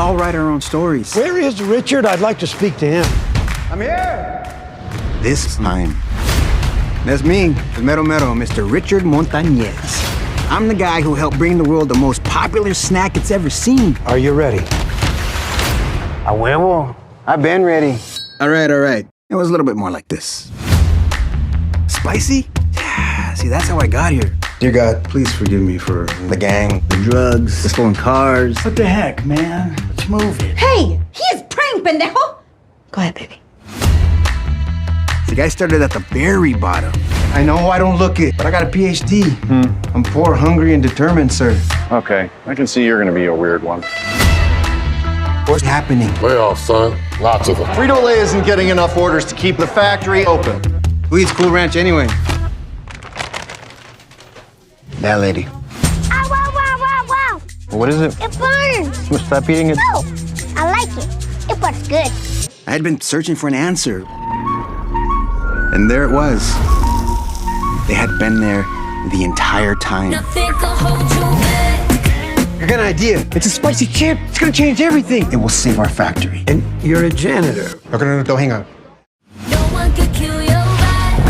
all write our own stories. Where is Richard? I'd like to speak to him. I'm here. This time. That's me, the mero mero, Mr. Richard Montañez. I'm the guy who helped bring the world the most popular snack it's ever seen. Are you ready? A huevo. I've been ready. All right. It was a little bit more like this. Spicy? Yeah, see, that's how I got here. Dear God, please forgive me for the gang, the drugs, the stolen cars. What the heck, man? Let's move it. Hey, he is praying, pendejo. Go ahead, baby. The guy started at the very bottom. I know I don't look it, but I got a PhD. I'm poor, hungry, and determined, sir. Okay, I can see you're gonna be a weird one. What's happening? Layoffs, son. Lots of them. Frito-Lay isn't getting enough orders to keep the factory open. Who eats Cool Ranch anyway? That lady. Ow, wow, wow, wow, wow. What is it? It burns. Well, stop eating it. No, I like it. It burns good. I had been searching for an answer. And there it was. They had been there the entire time. I got an idea. It's a spicy chip. It's gonna change everything. It will save our factory. And you're a janitor. No, hang on.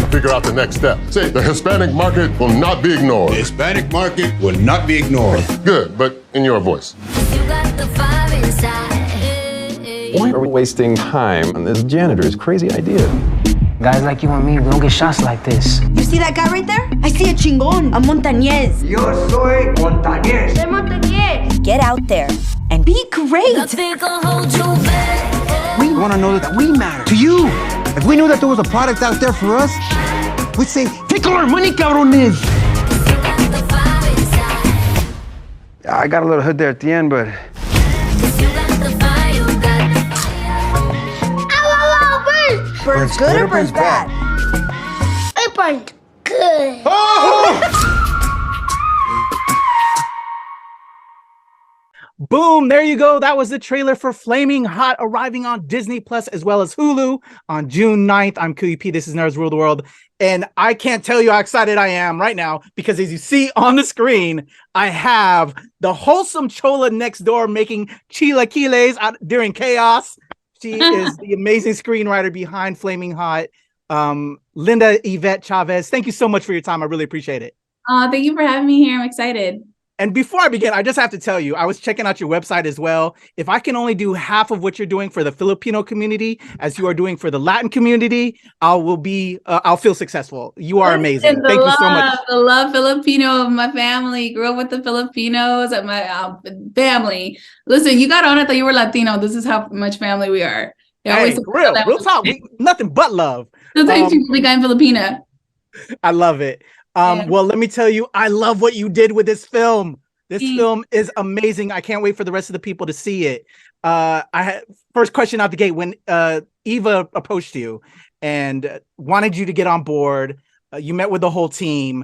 Figure out the next step. Say, the Hispanic market will not be ignored. The Hispanic market will not be ignored. Good, but in your voice. Why are we wasting time on this janitor's crazy idea? Guys like you and me, we don't get shots like this. You see that guy right there? I see a chingon, a Montañez. Yo soy Montañez. Soy Montañez. Get out there and be great. We want to know that we matter to you. If we knew that there was a product out there for us, we'd say, take all our money, cabrones. I got a little hood there at the end, but... Burns good or burns bad? It burns good. Boom, there you go. That was the trailer for Flaming Hot, arriving on Disney Plus as well as Hulu on June 9th. I'm Kuya. This is Nerds Rule the World. And I can't tell you how excited I am right now because as you see on the screen, I have the wholesome chola next door making chilaquiles out during chaos. She is the amazing screenwriter behind Flaming Hot. Linda Yvette Chávez, thank you so much for your time. I really appreciate it. Thank you for having me here. I'm excited. And before I begin, I just have to tell you, I was checking out your website as well. If I can only do half of what you're doing for the Filipino community as you are doing for the Latin community, I'll feel successful. You are amazing. Thank you so much. The love Filipino of my family. Grew up with the Filipinos at my family. Listen, you got on it that you were Latino. This is how much family we are. Hey, real talk. Nothing but love. Sometimes people think I'm Filipina. I love it. Well, let me tell you, I love what you did with this film. This film is amazing. I can't wait for the rest of the people to see it. I had first question out the gate when Eva approached you and wanted you to get on board. You met with the whole team.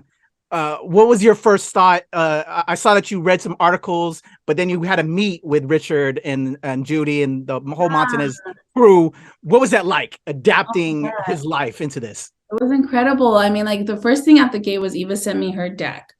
What was your first thought? I saw that you read some articles, but then you had a meet with Richard and Judy and the whole Montañez crew. What was that like, adapting his life into this? It was incredible. I mean, like the first thing out the gate was Eva sent me her deck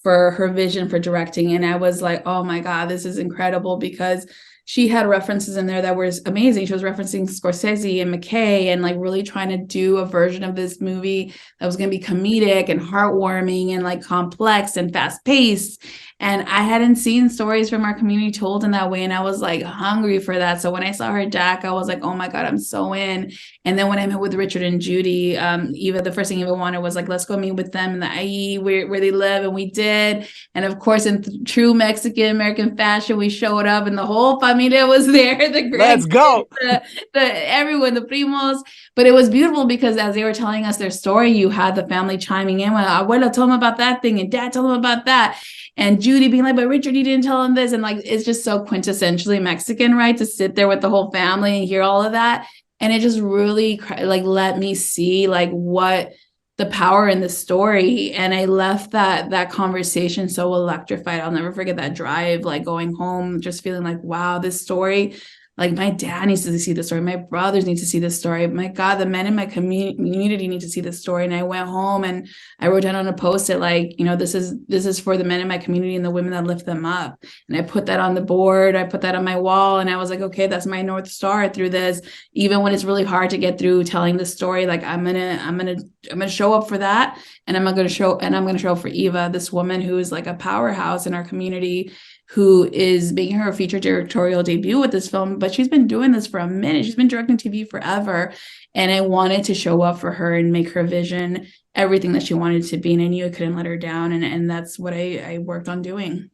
for her vision for directing. And I was like, oh my God, this is incredible because she had references in there that were amazing. She was referencing Scorsese and McKay and like really trying to do a version of this movie that was going to be comedic and heartwarming and like complex and fast paced. And I hadn't seen stories from our community told in that way. And I was like hungry for that. So when I saw her deck, I was like, oh my God, I'm so in. And then when I met with Richard and Judy, Eva, the first thing Eva wanted was like, let's go meet with them in the IE where they live. And we did. And of course, in true Mexican American fashion, we showed up and the whole familia was there. Let's go. Everyone, the primos. But it was beautiful because as they were telling us their story, you had the family chiming in. Well, abuela told them about that thing and dad told them about that. And Judy being like, but Richard, you didn't tell him this. And like, it's just so quintessentially Mexican, right? To sit there with the whole family and hear all of that. And it just really like let me see like what the power in the story. And I left that conversation so electrified. I'll never forget that drive, like going home, just feeling like, wow, this story Like, my dad needs to see this story. My brothers need to see this story. My God, the men in my community need to see this story. And I went home and I wrote down on a Post-it, like, you know, this is for the men in my community and the women that lift them up. And I put that on the board. I put that on my wall. And I was like, okay, that's my North Star through this. Even when it's really hard to get through telling the story, like, I'm gonna show up for that. And I'm gonna show up for Eva, this woman who is like a powerhouse in our community, who is making her feature directorial debut with this film, but she's been doing this for a minute. She's been directing TV forever. And I wanted to show up for her and make her vision everything that she wanted to be. And I knew I couldn't let her down. And that's what I worked on doing.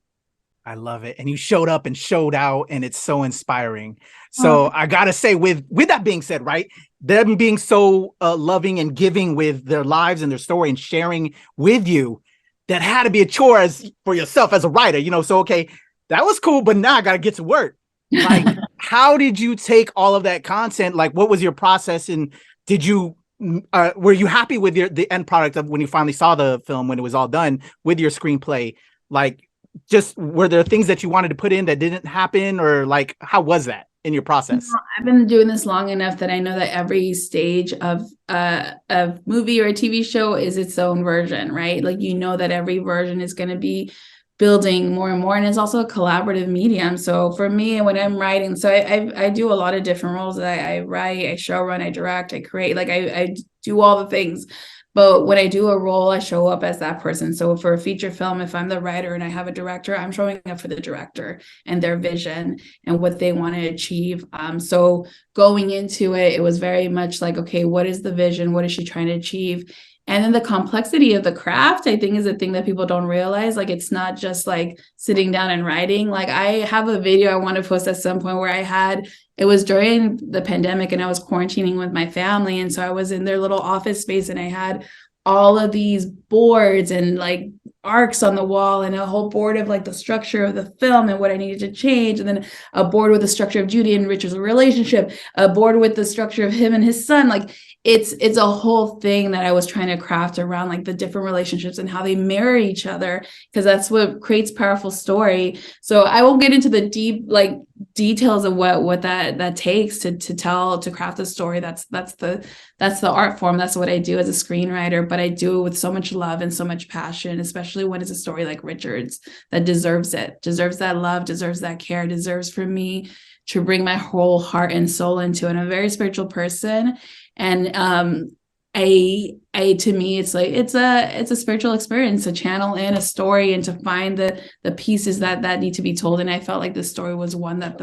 I love it. And you showed up and showed out, and it's so inspiring. So I gotta say, with that being said, right, them being so loving and giving with their lives and their story and sharing with you, that had to be a chore for yourself as a writer, you know. So, okay, that was cool, but now I got to get to work. Like, how did you take all of that content? Like, what was your process? And did you, were you happy with the end product of when you finally saw the film, when it was all done with your screenplay? Like, just, were there things that you wanted to put in that didn't happen, or like, how was that in your process? I've been doing this long enough that I know that every stage of a movie or a TV show is its own version, right? Like, you know that every version is going to be building more and more, and it's also a collaborative medium. So for me, when I'm writing, so I do a lot of different roles. I write, I showrun, I direct, I create, like I do all the things. But when I do a role, I show up as that person. So for a feature film, if I'm the writer and I have a director, I'm showing up for the director and their vision and what they want to achieve. So going into it, it was very much like, okay, what is the vision? What is she trying to achieve? And then the complexity of the craft, I think, is a thing that people don't realize. Like, it's not just like sitting down and writing. Like, I have a video I want to post at some point where it was during the pandemic and I was quarantining with my family. And so I was in their little office space and I had all of these boards and like arcs on the wall and a whole board of like the structure of the film and what I needed to change. And then a board with the structure of Judy and Richard's relationship, a board with the structure of him and his son. Like, it's a whole thing that I was trying to craft around like the different relationships and how they marry each other, because that's what creates powerful story. So I won't get into the deep like details of what that takes to craft a story. That's the art form. That's what I do as a screenwriter, but I do it with so much love and so much passion, especially when it's a story like Richard's that deserves that love, deserves that care, deserves for me to bring my whole heart and soul into it. I'm a very spiritual person. And to me, it's like it's a spiritual experience to channel in a story and to find the pieces that need to be told. And I felt like this story was one that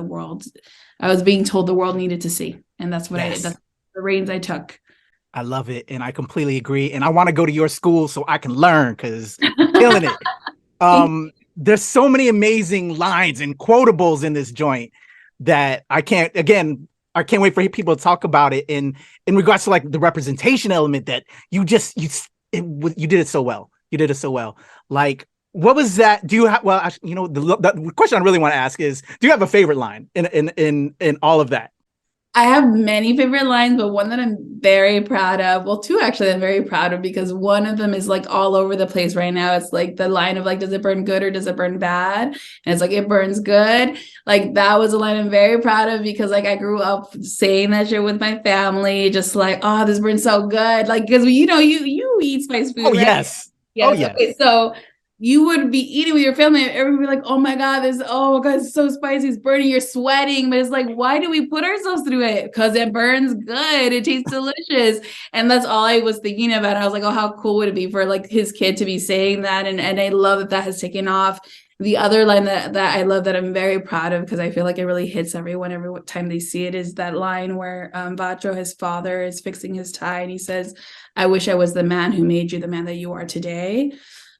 I was being told the world needed to see. And that's what that's the reins I took. I love it. And I completely agree. And I want to go to your school so I can learn, because you're killing it. There's so many amazing lines and quotables in this joint that I can't wait for people to talk about it in regards to like the representation element that you did it so well. You did it so well. Like, what was that? Do you have, well, actually, you know, the question I really want to ask is, do you have a favorite line in all of that? I have many favorite lines, but one that I'm very proud of, well, two actually I'm very proud of, because one of them is like all over the place right now. It's like the line of like, does it burn good or does it burn bad? And it's like, it burns good. Like, that was a line I'm very proud of, because like I grew up saying that shit with my family, just like, oh, this burns so good. Like, because you eat spice food. Oh, right? yes. Yes. Oh, yes. Okay, so you would be eating with your family and everybody would be like, oh my God, it's so spicy, it's burning, you're sweating. But it's like, why do we put ourselves through it? Because it burns good, it tastes delicious. And that's all I was thinking about. I was like, oh, how cool would it be for like his kid to be saying that? And I love that has taken off. The other line that I love, that I'm very proud of, because I feel like it really hits everyone every time they see it, is that line where Vacho, his father, is fixing his tie and he says, I wish I was the man who made you the man that you are today.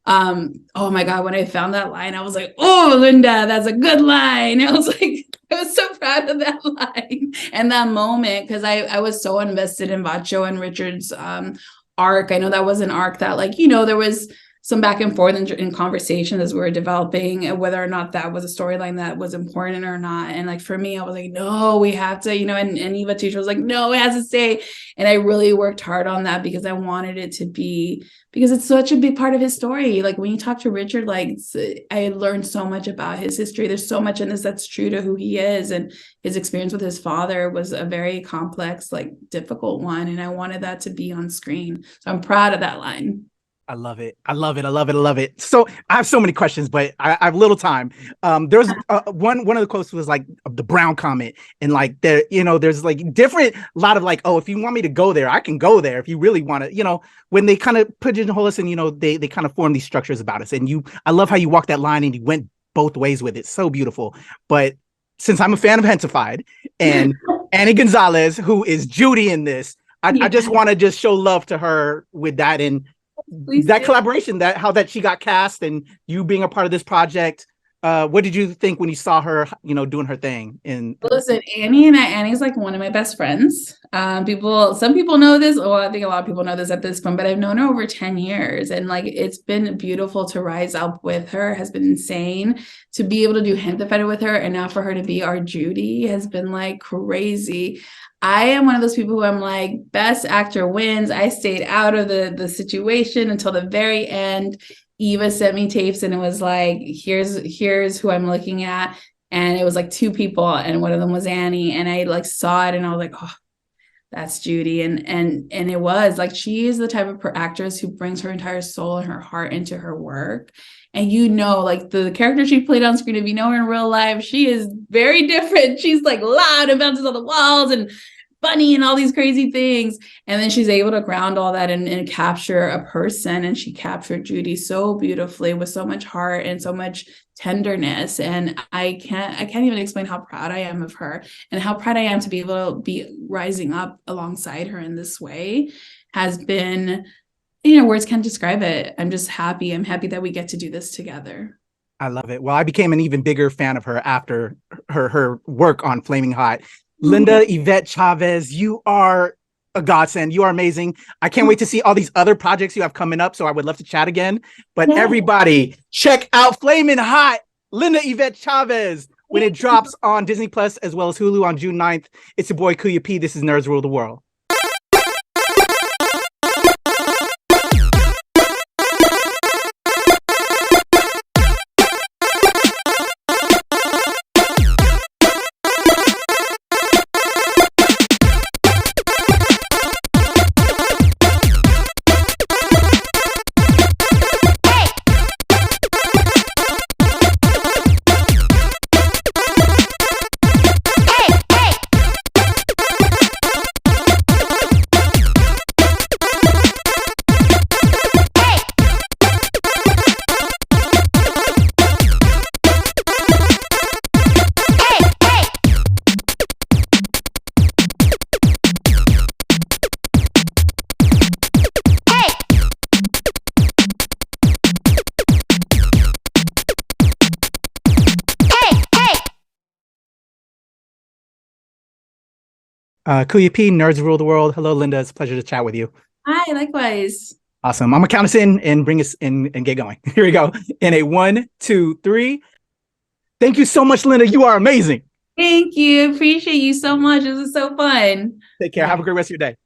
Oh my God, when I found that line, I was like, oh, Linda, that's a good line. I was like, I was so proud of that line and that moment, because I was so invested in Vacho and Richard's arc. I know that was an arc that, like, you know, there was some back and forth in conversations as we were developing whether or not that was a storyline that was important or not. And like for me, I was like, no, we have to, and Yvette teacher was like, no, it has to stay. And I really worked hard on that because I wanted it to be, because it's such a big part of his story. Like when you talk to Richard, like I learned so much about his history. There's so much in this that's true to who he is, and his experience with his father was a very complex, like difficult one. And I wanted that to be on screen. So I'm proud of that line. I love it. I love it. I love it. I love it. So I have so many questions, but I have little time. There's one of the quotes was like the Brown comment, and like there, there's like different lot of like, oh, if you want me to go there, I can go there. If you really want to, when they kind of pigeonhole us and they kind of form these structures about us. And I love how you walk that line and you went both ways with it. So beautiful. But since I'm a fan of Hensified and Annie Gonzalez, who is Judy in this, I just want to just show love to her with that. And that collaboration, how she got cast and you being a part of this project. What did you think when you saw her, doing her thing? Listen, Annie's like one of my best friends. Some people know this. Well, I think a lot of people know this at this point, but I've known her over 10 years. And like, it's been beautiful to rise up with her. It has been insane to be able to do Hensified with her. And now for her to be our Judy has been like crazy. I am one of those people who I'm like, best actor wins. I stayed out of the situation until the very end. Eva sent me tapes and it was like, here's who I'm looking at. And it was like 2 people and one of them was Annie. And I like saw it and I was like, oh, that's Judy. And it was like, she is the type of actress who brings her entire soul and her heart into her work. And like the character she played on screen, if you know her in real life, she is very different. She's like loud and bounces on the walls and funny and all these crazy things. And then she's able to ground all that and capture a person. And she captured Judy so beautifully with so much heart and so much tenderness. And I can't even explain how proud I am of her and how proud I am to be able to be rising up alongside her in this way has been, words can't describe it. I'm just happy. I'm happy that we get to do this together. I love it. Well, I became an even bigger fan of her after her work on Flaming Hot. Linda Yvette Chávez, you are a godsend. You are amazing. I can't wait to see all these other projects you have coming up. So I would love to chat again. But everybody, check out Flaming Hot, Linda Yvette Chávez, when it drops on Disney Plus as well as Hulu on June 9th. It's your boy Kuya P. This is Nerds Rule the World. Kuya P, Nerds Rule the World. Hello, Linda. It's a pleasure to chat with you. Hi, likewise. Awesome. I'm going to count us in and bring us in and get going. Here we go. In a 1, 2, 3. Thank you so much, Linda. You are amazing. Thank you. Appreciate you so much. This is so fun. Take care. Have a great rest of your day.